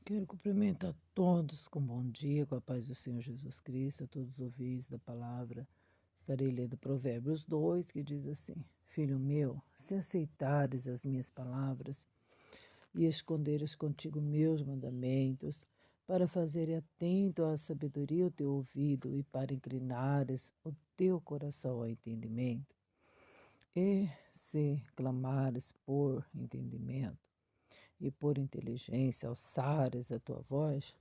Quero cumprimentar todos com bom dia, com a paz do Senhor Jesus Cristo, a todos os ouvintes da palavra. Estarei lendo Provérbios 2, que diz assim: Filho meu, se aceitares as minhas palavras e esconderes contigo meus mandamentos, para fazer atento à sabedoria o teu ouvido e para inclinares o teu coração ao entendimento, e se clamares por entendimento, e por inteligência alçares a tua voz,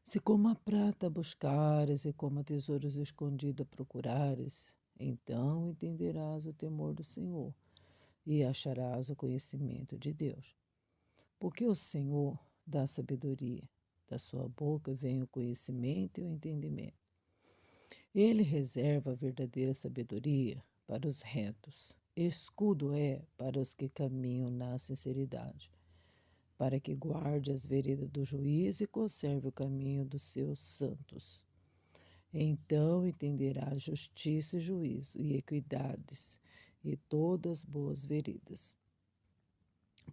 se como a prata buscares e como a tesouros escondido procurares, então entenderás o temor do Senhor e acharás o conhecimento de Deus. Porque o Senhor dá sabedoria, da sua boca vem o conhecimento e o entendimento. Ele reserva a verdadeira sabedoria para os retos, escudo é para os que caminham na sinceridade, para que guarde as veredas do juiz e conserve o caminho dos seus santos. Então entenderá justiça e juízo, e equidades, e todas boas veredas.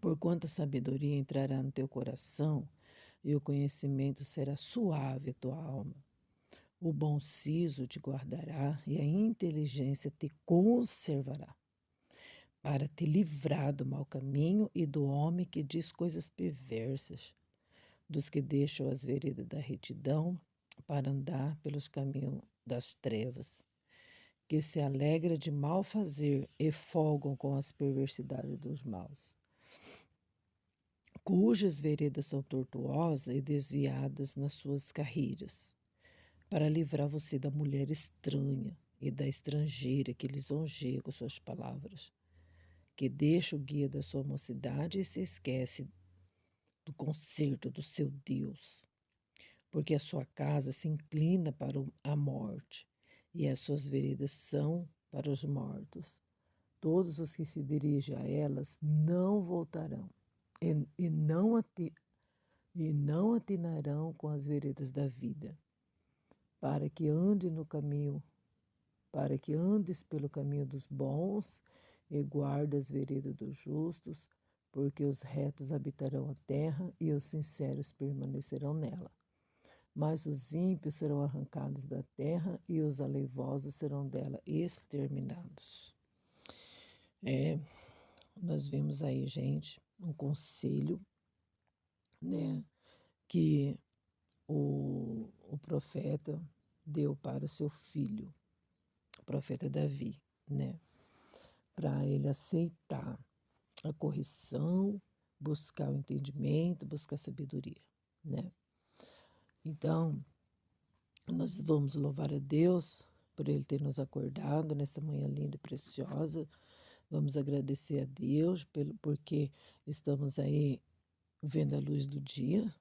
Porquanto a sabedoria entrará no teu coração, e o conhecimento será suave à tua alma. O bom siso te guardará, e a inteligência te conservará, para te livrar do mau caminho e do homem que diz coisas perversas, dos que deixam as veredas da retidão para andar pelos caminhos das trevas, que se alegra de mal fazer e folgam com as perversidades dos maus, cujas veredas são tortuosas e desviadas nas suas carreiras, para livrar você da mulher estranha e da estrangeira que lisonjeia com suas palavras, que deixa o guia da sua mocidade e se esquece do concerto do seu Deus, porque a sua casa se inclina para a morte e as suas veredas são para os mortos. Todos os que se dirigem a elas não voltarão e não atinarão com as veredas da vida, para que ande no caminho, para que andes pelo caminho dos bons e guarde as veredas dos justos, porque os retos habitarão a terra e os sinceros permanecerão nela. Mas os ímpios serão arrancados da terra e os aleivosos serão dela exterminados. Nós vimos aí, gente, um conselho, né, que o profeta deu para o seu filho, o profeta Davi, né, para ele aceitar a correção, buscar o entendimento, buscar a sabedoria, né. Então, nós vamos louvar a Deus por Ele ter nos acordado nessa manhã linda e preciosa. Vamos agradecer a Deus porque estamos aí vendo a luz do dia,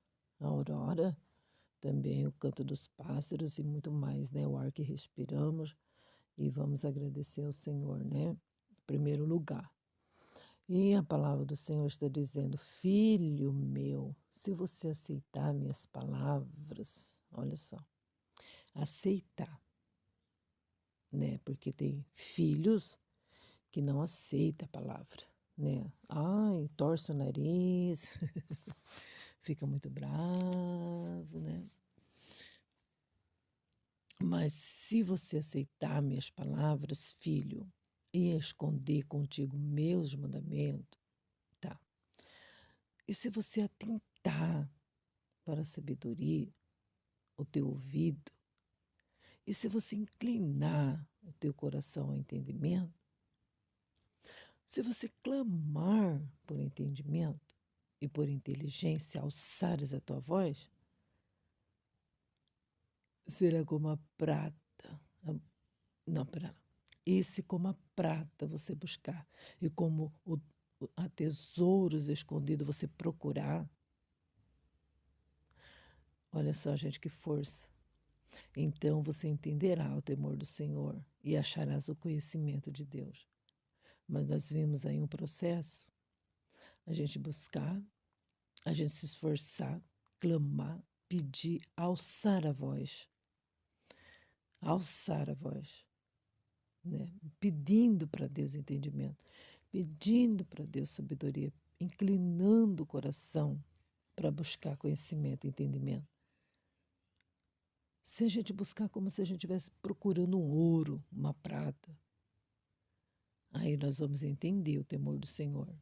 a aurora, também o canto dos pássaros e muito mais, né? O ar que respiramos. E vamos agradecer ao Senhor, né? Em primeiro lugar. E a palavra do Senhor está dizendo: Filho meu, se você aceitar minhas palavras, olha só, aceitar, né? Porque tem filhos que não aceitam a palavra, né? Ai, torce o nariz, fica muito bravo, né? Mas se você aceitar minhas palavras, filho, e esconder contigo meus mandamentos, tá? E se você atentar para a sabedoria, o teu ouvido, e se você inclinar o teu coração ao entendimento, se você clamar por entendimento e por inteligência, alçares a tua voz, será como a prata. Não, pera lá. Esse como a prata você buscar e como a tesouros escondidos você procurar. Olha só, gente, que força. Então você entenderá o temor do Senhor e acharás o conhecimento de Deus. Mas nós vimos aí um processo, a gente buscar, a gente se esforçar, clamar, pedir, alçar a voz. Alçar a voz, né? Pedindo para Deus entendimento, pedindo para Deus sabedoria, inclinando o coração para buscar conhecimento e entendimento. Se a gente buscar como se a gente estivesse procurando um ouro, uma prata, aí nós vamos entender o temor do Senhor.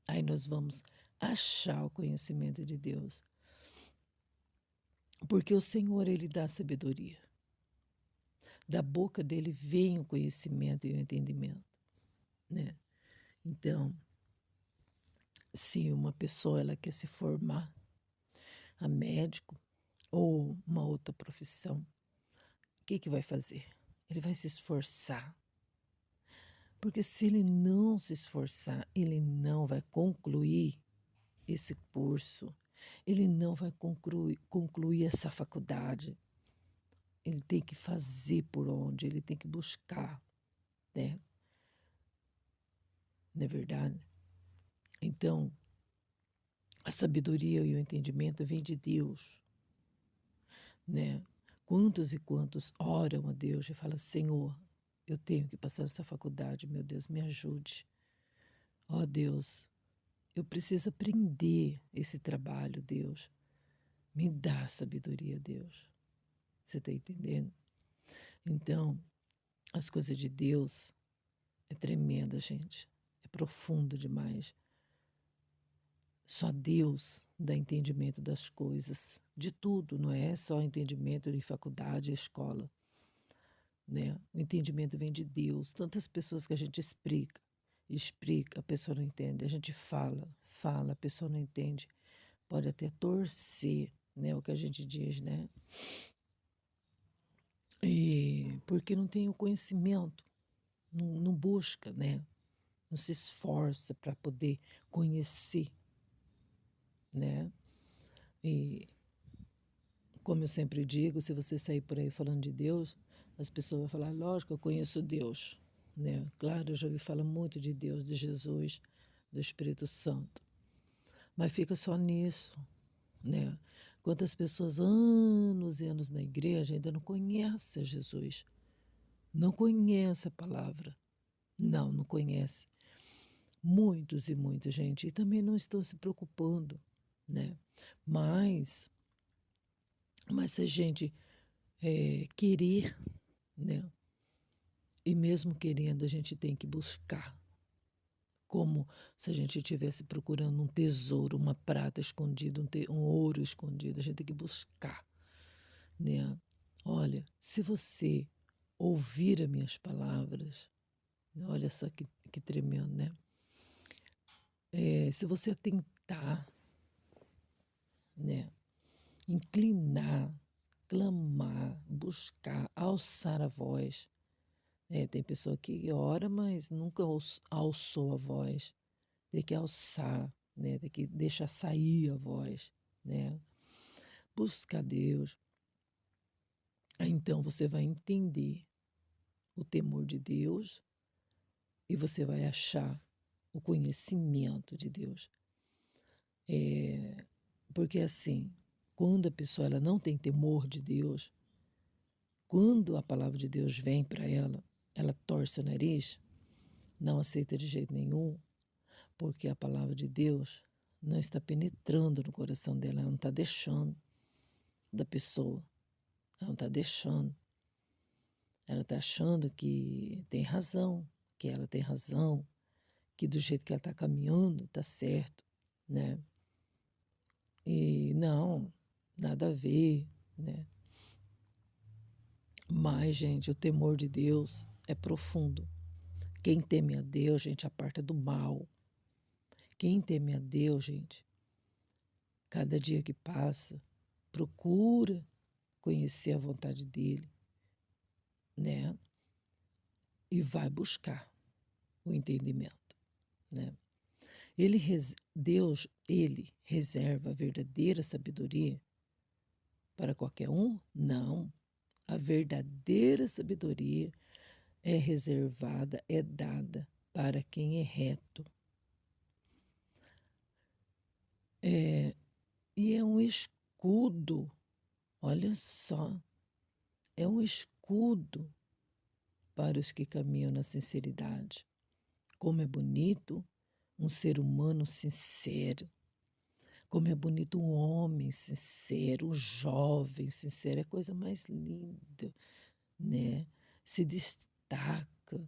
Aí nós vamos achar o conhecimento de Deus. Porque o Senhor, Ele dá sabedoria. Da boca dele vem o conhecimento e o entendimento, né? Então, se uma pessoa ela quer se formar a médico ou uma outra profissão, o que vai fazer? Ele vai se esforçar. Porque se ele não se esforçar, ele não vai concluir esse curso, ele não vai concluir essa faculdade. Ele tem que fazer por onde, ele tem que buscar, né? Não é verdade? Então, a sabedoria e o entendimento vêm de Deus, né? Quantos e quantos oram a Deus e falam, Senhor, eu tenho que passar essa faculdade, meu Deus, me ajude. Ó Deus, eu preciso aprender esse trabalho, Deus. Me dá sabedoria, Deus. Você está entendendo? Então, as coisas de Deus é tremenda, gente. É profundo demais. Só Deus dá entendimento das coisas, de tudo, não é só entendimento de faculdade, escola, né? O entendimento vem de Deus. Tantas pessoas que a gente explica, a pessoa não entende. A gente fala, a pessoa não entende. Pode até torcer, né? O que a gente diz, né? E porque não tem o conhecimento, não busca, né? Não se esforça para poder conhecer, né? E como eu sempre digo, se você sair por aí falando de Deus, as pessoas vão falar, lógico, eu conheço Deus, né? Claro, eu já ouvi falar muito de Deus, de Jesus, do Espírito Santo. Mas fica só nisso, né? Quantas pessoas, anos e anos na igreja, ainda não conhecem Jesus, não conhecem a palavra. Não conhece. Muitos e muita gente. E também não estão se preocupando, né? Mas se a gente querer, né? E mesmo querendo, a gente tem que buscar. Como se a gente estivesse procurando um tesouro, uma prata escondida, um ouro escondido. A gente tem que buscar, né? Olha, se você ouvir as minhas palavras, olha só que tremendo, né? Se você tentar, né? Inclinar, clamar, buscar, alçar a voz. Tem pessoa que ora, mas nunca alçou a voz. Tem que alçar, né? Tem que deixar sair a voz, né? Busca a Deus. Aí, então você vai entender o temor de Deus e você vai achar o conhecimento de Deus. Porque assim, quando a pessoa ela não tem temor de Deus, quando a palavra de Deus vem para ela, ela torce o nariz, não aceita de jeito nenhum, porque a palavra de Deus não está penetrando no coração dela, ela não está deixando da pessoa, ela não está deixando. Ela está achando que tem razão, que ela tem razão, que do jeito que ela está caminhando está certo, né? E não, nada a ver, né? Mas, gente, o temor de Deus é profundo. Quem teme a Deus, gente, aparta do mal. Quem teme a Deus, gente, cada dia que passa, procura conhecer a vontade dele, né? E vai buscar o entendimento, né? Deus, ele reserva a verdadeira sabedoria para qualquer um? Não. A verdadeira sabedoria é reservada, é dada para quem é reto. E é um escudo, olha só, é um escudo para os que caminham na sinceridade. Como é bonito um ser humano sincero. Como é bonito um homem sincero, um jovem sincero, é a coisa mais linda, né? Se destaca,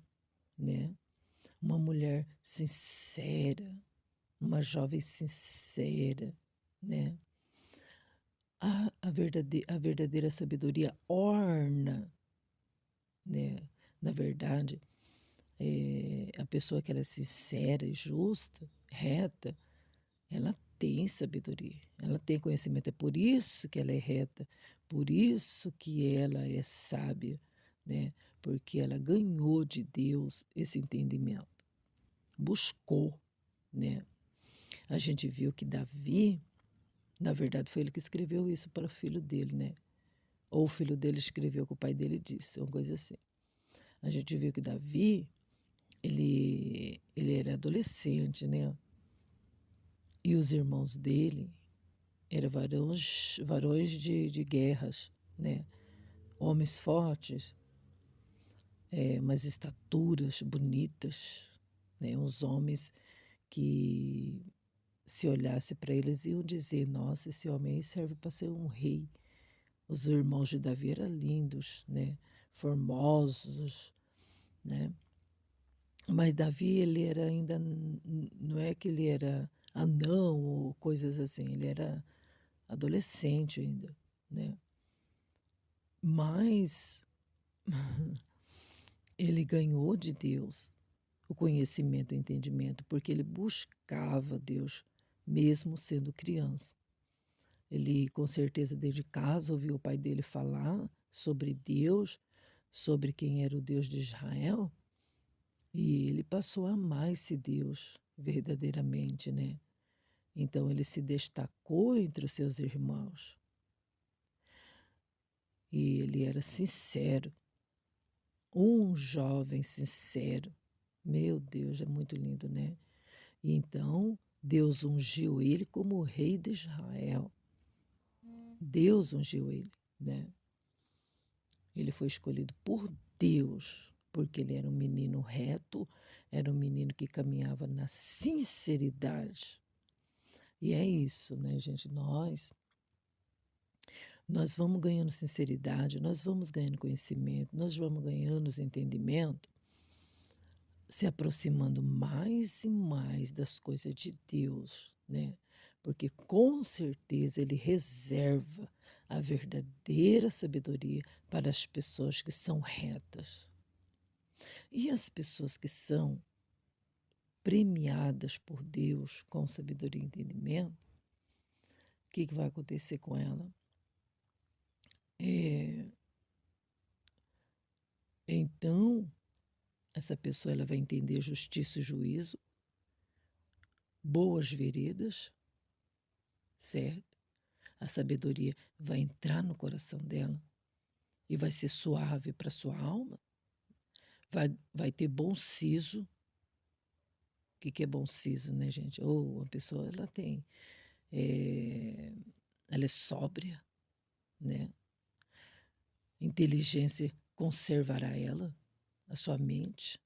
né? Uma mulher sincera, uma jovem sincera, né? A verdadeira sabedoria orna, né? Na verdade, a pessoa que ela é sincera e justa, reta, ela tem sabedoria, ela tem conhecimento. É por isso que ela é reta, por isso que ela é sábia, né? Porque ela ganhou de Deus esse entendimento, buscou, né? A gente viu que Davi, na verdade, foi ele que escreveu isso para o filho dele, né? Ou o filho dele escreveu que o pai dele disse, uma coisa assim. A gente viu que Davi, ele era adolescente, né? E os irmãos dele eram varões de guerras, né? Homens fortes, umas estaturas bonitas, né? Uns homens que, se olhasse para eles, iam dizer: nossa, esse homem aí serve para ser um rei. Os irmãos de Davi eram lindos, né? Formosos, né? Mas Davi, ele era ainda, não é que ele era anão ou coisas assim, ele era adolescente ainda, né? Mas ele ganhou de Deus o conhecimento e o entendimento, porque ele buscava Deus, mesmo sendo criança. Ele, com certeza, desde casa, ouviu o pai dele falar sobre Deus, sobre quem era o Deus de Israel, e ele passou a amar esse Deus verdadeiramente, né? Então ele se destacou entre os seus irmãos. E ele era sincero, um jovem sincero. Meu Deus, é muito lindo, né? E então Deus ungiu ele como rei de Israel. Deus ungiu ele, né? Ele foi escolhido por Deus, porque ele era um menino reto, era um menino que caminhava na sinceridade. E é isso, né, gente? Nós vamos ganhando sinceridade, nós vamos ganhando conhecimento, nós vamos ganhando entendimento, se aproximando mais e mais das coisas de Deus, né? Porque com certeza Ele reserva a verdadeira sabedoria para as pessoas que são retas. E as pessoas que são premiadas por Deus com sabedoria e entendimento, o que vai acontecer com ela? Então, essa pessoa ela vai entender justiça e juízo, boas veredas, certo? A sabedoria vai entrar no coração dela e vai ser suave para sua alma, vai ter bom siso. O que é bom siso, né, gente? Ou a pessoa, ela tem, é, ela é sóbria, né? Inteligência conservará ela, a sua mente,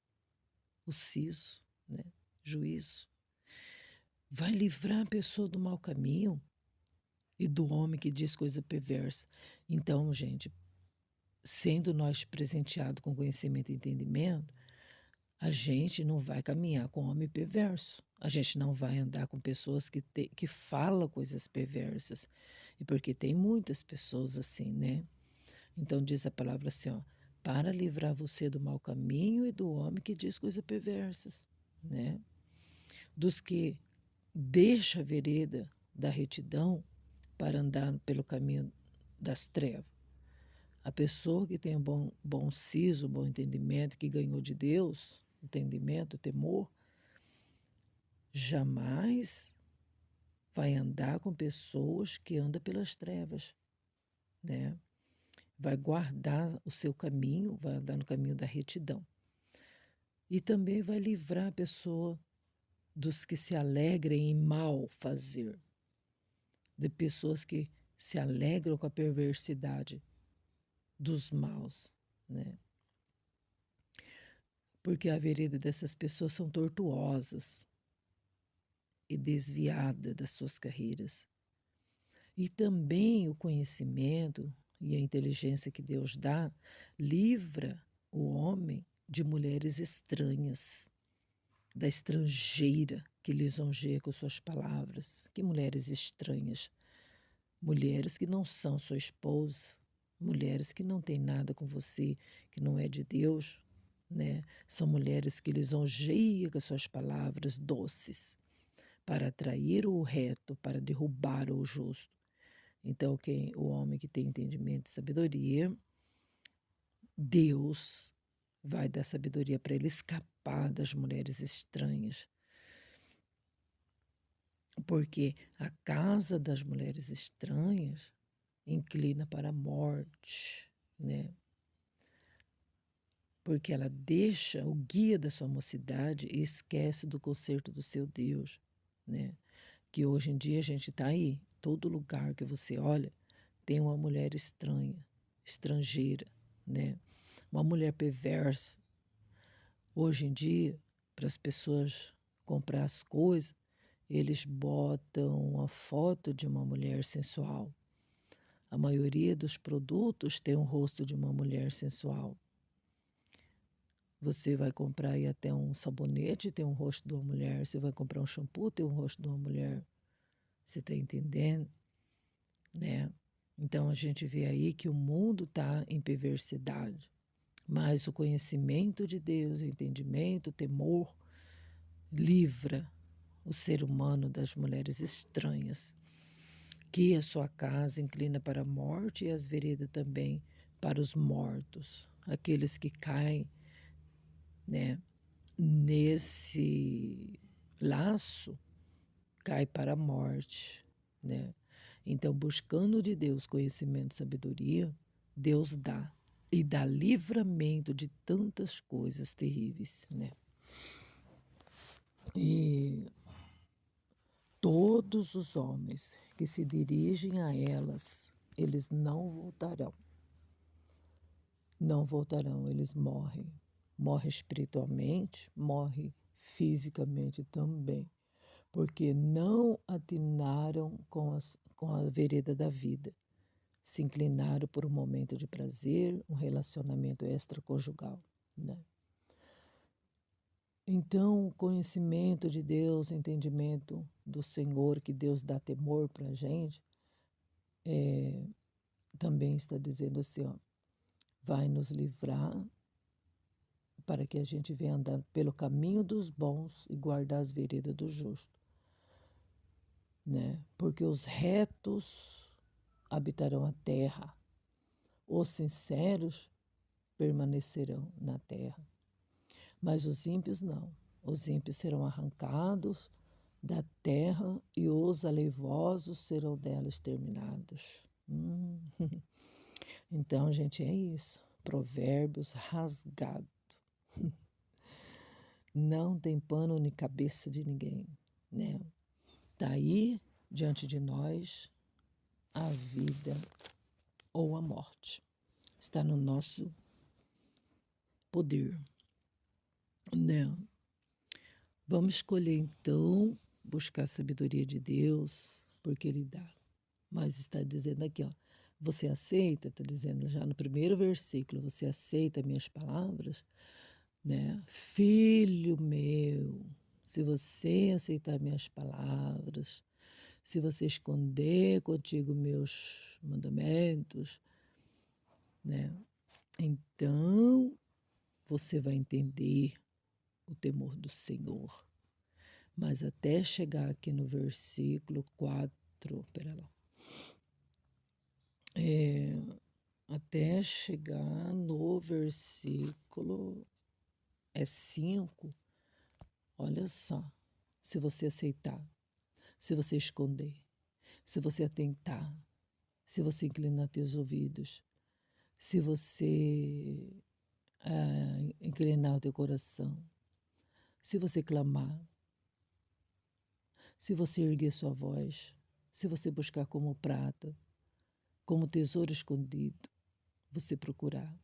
o siso, né? Juízo. Vai livrar a pessoa do mau caminho e do homem que diz coisa perversa. Então, gente, sendo nós presenteados com conhecimento e entendimento, a gente não vai caminhar com homem perverso. A gente não vai andar com pessoas que falam coisas perversas. E porque tem muitas pessoas assim, né? Então diz a palavra assim, ó, para livrar você do mau caminho e do homem que diz coisas perversas, né? Dos que deixa a vereda da retidão para andar pelo caminho das trevas. A pessoa que tem um bom siso, bom entendimento, que ganhou de Deus, entendimento, temor, jamais vai andar com pessoas que andam pelas trevas, né? Vai guardar o seu caminho, vai andar no caminho da retidão. E também vai livrar a pessoa dos que se alegrem em mal fazer, de pessoas que se alegram com a perversidade dos maus, né? Porque a vereda dessas pessoas são tortuosas, e desviada das suas carreiras. E também o conhecimento e a inteligência que Deus dá livra o homem de mulheres estranhas, da estrangeira que lisonjeia com suas palavras. Que mulheres estranhas? Mulheres que não são sua esposa, mulheres que não têm nada com você, que não é de Deus, né? São mulheres que lisonjeiam com suas palavras doces, para atrair o reto, para derrubar o justo. Então, o homem que tem entendimento e sabedoria, Deus vai dar sabedoria para ele escapar das mulheres estranhas. Porque a casa das mulheres estranhas inclina para a morte, né? Porque ela deixa o guia da sua mocidade e esquece do conserto do seu Deus, né? Que hoje em dia a gente está aí, todo lugar que você olha tem uma mulher estranha, estrangeira, né? Uma mulher perversa. Hoje em dia, para as pessoas comprar as coisas, eles botam a foto de uma mulher sensual. A maioria dos produtos tem o rosto de uma mulher sensual. Você vai comprar aí até um sabonete, tem um rosto de uma mulher. Você vai comprar um shampoo, tem um rosto de uma mulher. Você está entendendo? Né? Então a gente vê aí que o mundo está em perversidade. Mas o conhecimento de Deus, o entendimento, o temor, livra o ser humano das mulheres estranhas. Que a sua casa inclina para a morte e as veredas também para os mortos. Aqueles que caem, né, nesse laço, cai para a morte, né? Então, buscando de Deus conhecimento e sabedoria, Deus dá. E dá livramento de tantas coisas terríveis, né? E todos os homens que se dirigem a elas, eles não voltarão. Não voltarão, eles morrem. Morrem espiritualmente, morrem fisicamente também. Porque não atinaram com a vereda da vida. Se inclinaram por um momento de prazer, um relacionamento extraconjugal, né? Então, o conhecimento de Deus, o entendimento do Senhor, que Deus dá temor para a gente, também está dizendo assim, ó, vai nos livrar para que a gente venha andar pelo caminho dos bons e guardar as veredas do justo, né? Porque os retos habitarão a terra, os sinceros permanecerão na terra. Mas os ímpios não. Os ímpios serão arrancados da terra e os aleivosos serão dela exterminados. Então, gente, é isso. Provérbios rasgado. Não tem pano nem cabeça de ninguém, né? Está aí diante de nós a vida ou a morte. Está no nosso poder, né? Vamos escolher então buscar a sabedoria de Deus, porque Ele dá. Mas está dizendo aqui, ó, você aceita, está dizendo já no primeiro versículo, você aceita minhas palavras, né? Filho meu, se você aceitar minhas palavras, se você esconder contigo meus mandamentos, né? Então você vai entender o temor do Senhor. Mas até chegar aqui no versículo 4, pera lá. Até chegar no versículo 5, olha só, se você aceitar, se você esconder, se você atentar, se você inclinar teus ouvidos, se você inclinar o teu coração, se você clamar, se você erguer sua voz, se você buscar como prata, como tesouro escondido, você procurar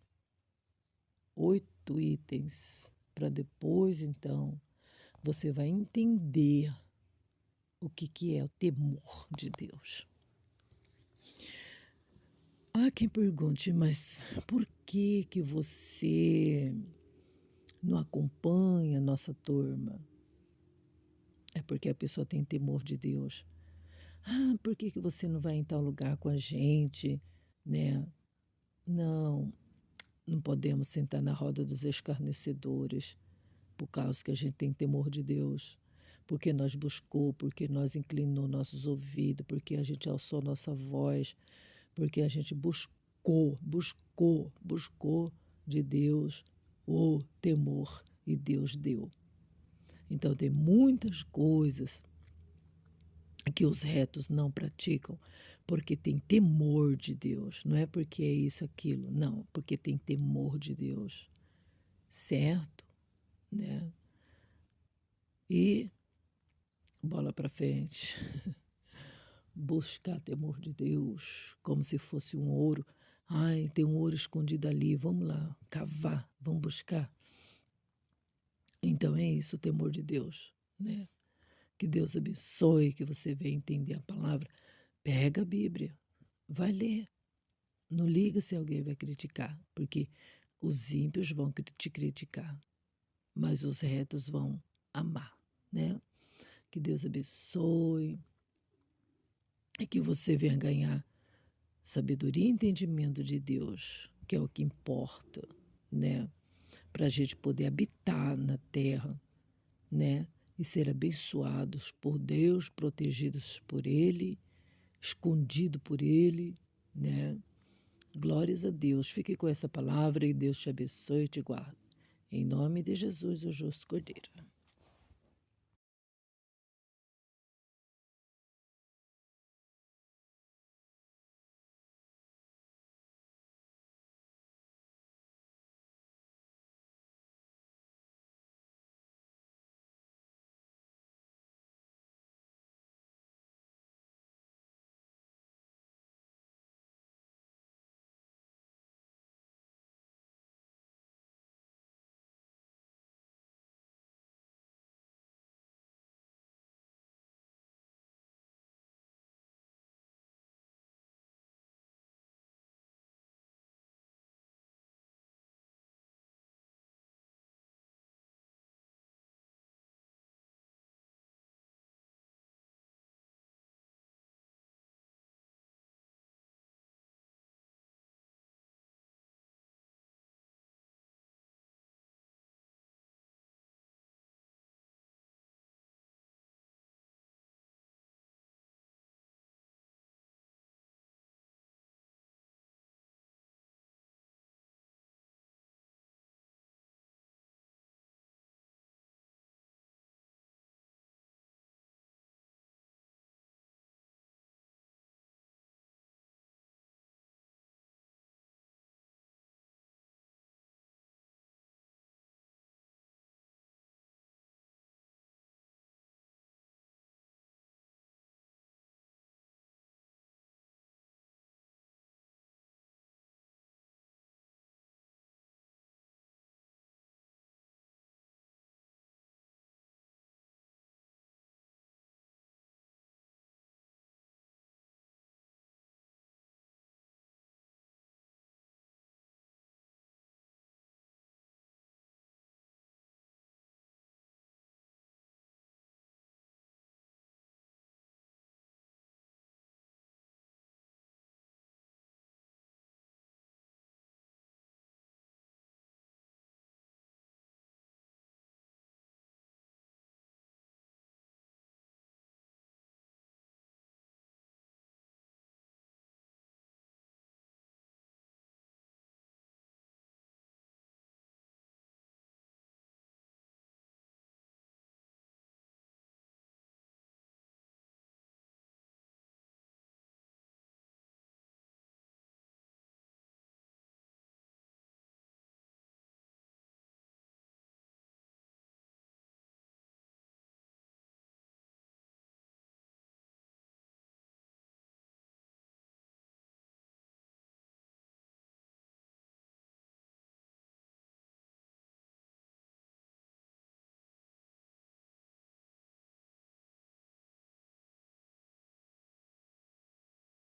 8 itens para depois, então, você vai entender o que é o temor de Deus. Há quem pergunte, mas por que você não acompanha a nossa turma? É porque a pessoa tem temor de Deus. Ah, por que você não vai em tal lugar com a gente, né? Não, não podemos sentar na roda dos escarnecedores por causa que a gente tem temor de Deus, porque nós buscou, porque nós inclinou nossos ouvidos, porque a gente alçou nossa voz, porque a gente buscou de Deus o temor e Deus deu. Então tem muitas coisas que os retos não praticam porque tem temor de Deus. Não é porque é isso, aquilo. Não, porque tem temor de Deus. Certo? Né? E bola para frente. Buscar temor de Deus como se fosse um ouro. Ai, tem um ouro escondido ali. Vamos lá, cavar, vamos buscar. Então é isso, o temor de Deus, né? Que Deus abençoe, que você venha entender a palavra. Pega a Bíblia, vai ler. Não liga se alguém vai criticar, porque os ímpios vão te criticar, mas os retos vão amar, né? Que Deus abençoe e que você venha ganhar sabedoria e entendimento de Deus, que é o que importa, né? Para a gente poder habitar na terra, né? E ser abençoados por Deus, protegidos por Ele, escondido por Ele, né? Glórias a Deus. Fique com essa palavra e Deus te abençoe e te guarde. Em nome de Jesus, o justo Cordeiro.